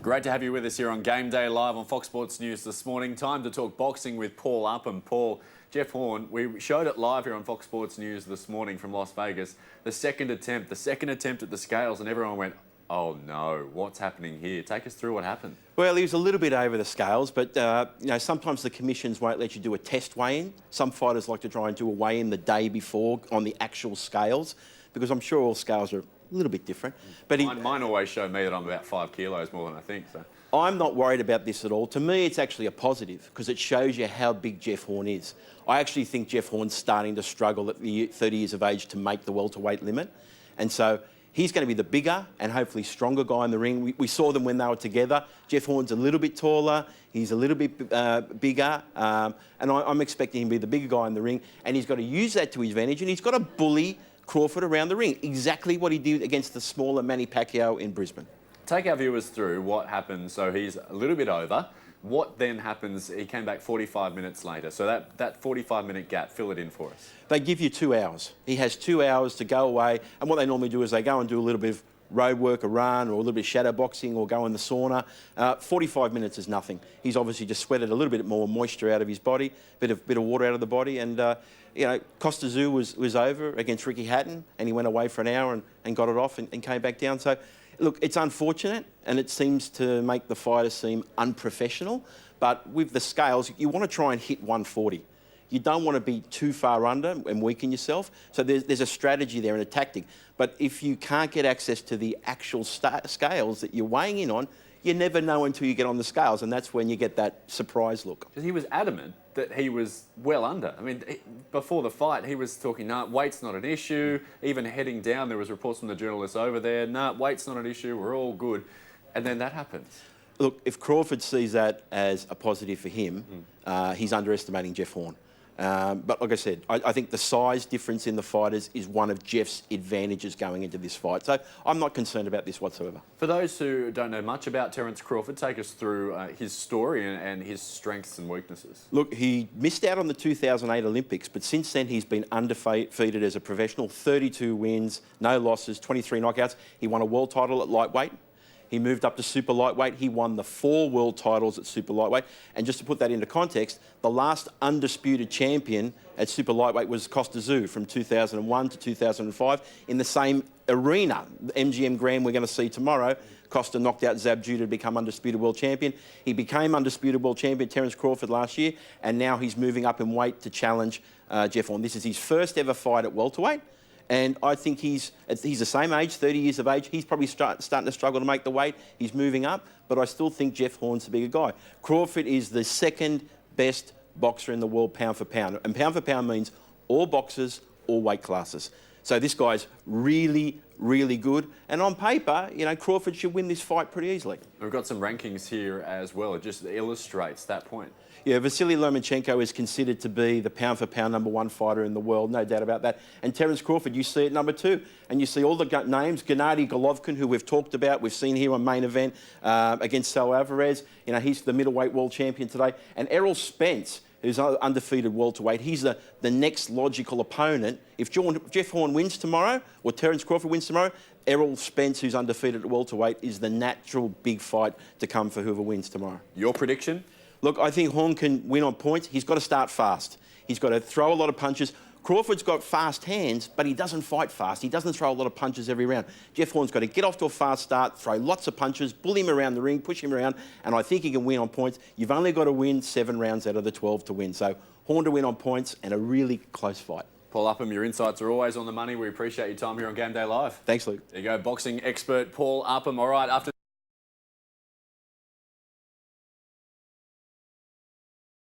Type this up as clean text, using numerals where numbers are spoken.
Great to have you with us here on Game Day Live on Fox Sports News this morning. Time to talk boxing with Paul Upham. Paul, Jeff Horn, we showed it live here on Fox Sports News this morning from Las Vegas. The second attempt at the scales, and everyone went, oh no, what's happening here? Take us through what happened. Well, he was a little bit over the scales, but sometimes the commissions won't let you do a test weigh-in. Some fighters like to try and do a weigh-in the day before on the actual scales, because I'm sure all scales are a little bit different. But mine always show me that I'm about 5 kilos more than I think. So I'm not worried about this at all. To me, it's actually a positive because it shows you how big Jeff Horn is. I actually think Jeff Horn's starting to struggle at the 30 years of age to make the welterweight limit. And so he's going to be the bigger and hopefully stronger guy in the ring. We saw them when they were together. Jeff Horn's a little bit taller. He's a little bit bigger. And I'm expecting him to be the bigger guy in the ring. And he's got to use that to his advantage. And he's got to bully Crawford around the ring. Exactly what he did against the smaller Manny Pacquiao in Brisbane. Take our viewers through what happened. So he's a little bit over. What then happens? He came back 45 minutes later. So that 45-minute gap, fill it in for us. They give you 2 hours. He has 2 hours to go away. And what they normally do is they go and do a little bit of road work, a run, or a little bit of shadow boxing, or go in the sauna. 45 minutes is nothing. He's obviously just sweated a little bit more moisture out of his body, bit of water out of the body. And Costa Zoo was over against Ricky Hatton, and he went away for an hour and got it off and came back down. So, look, it's unfortunate, and it seems to make the fighter seem unprofessional. But with the scales, you want to try and hit 140. You don't want to be too far under and weaken yourself. So there's a strategy there and a tactic. But if you can't get access to the actual scales that you're weighing in on, you never know until you get on the scales, and that's when you get that surprise look. Because he was adamant that he was well under. I mean, before the fight, he was talking, nah, weight's not an issue. Even heading down, there was reports from the journalists over there, nah, weight's not an issue, we're all good. And then that happens. Look, if Crawford sees that as a positive for him, he's underestimating Jeff Horn. But like I said, I think the size difference in the fighters is one of Jeff's advantages going into this fight. So I'm not concerned about this whatsoever. For those who don't know much about Terence Crawford, take us through his story and his strengths and weaknesses. Look, he missed out on the 2008 Olympics, but since then he's been undefeated as a professional. 32 wins, no losses, 23 knockouts. He won a world title at lightweight. He moved up to super lightweight. He won the 4 world titles at super lightweight. And just to put that into context, the last undisputed champion at super lightweight was Costa Zoo from 2001 to 2005 in the same arena, the MGM Grand we're going to see tomorrow. Costa knocked out Zabju to become undisputed world champion. He became undisputed world champion, Terence Crawford, last year, and now he's moving up in weight to challenge Jeff Horn. This is his first ever fight at welterweight. And I think he's the same age, 30 years of age. He's probably starting to struggle to make the weight. He's moving up, but I still think Jeff Horn's the bigger guy. Crawford is the second best boxer in the world pound for pound. And pound for pound means all boxers, all weight classes. So this guy's really, really good. And on paper, Crawford should win this fight pretty easily. We've got some rankings here as well. It just illustrates that point. Yeah, Vasily Lomachenko is considered to be the pound-for-pound #1 fighter in the world, no doubt about that. And Terence Crawford, you see at #2. And you see all the names, Gennady Golovkin, who we've talked about, we've seen here on Main Event against Saul Alvarez. He's the middleweight world champion today. And Errol Spence, who's undefeated welterweight, he's the next logical opponent. If Jeff Horn wins tomorrow, or Terence Crawford wins tomorrow, Errol Spence, who's undefeated at welterweight, is the natural big fight to come for whoever wins tomorrow. Your prediction? Look, I think Horn can win on points. He's got to start fast. He's got to throw a lot of punches. Crawford's got fast hands, but he doesn't fight fast. He doesn't throw a lot of punches every round. Jeff Horn's got to get off to a fast start, throw lots of punches, bully him around the ring, push him around, and I think he can win on points. You've only got to win 7 rounds out of the 12 to win. So Horn to win on points and a really close fight. Paul Upham, your insights are always on the money. We appreciate your time here on Game Day Live. Thanks, Luke. There you go, boxing expert Paul Upham. All right, after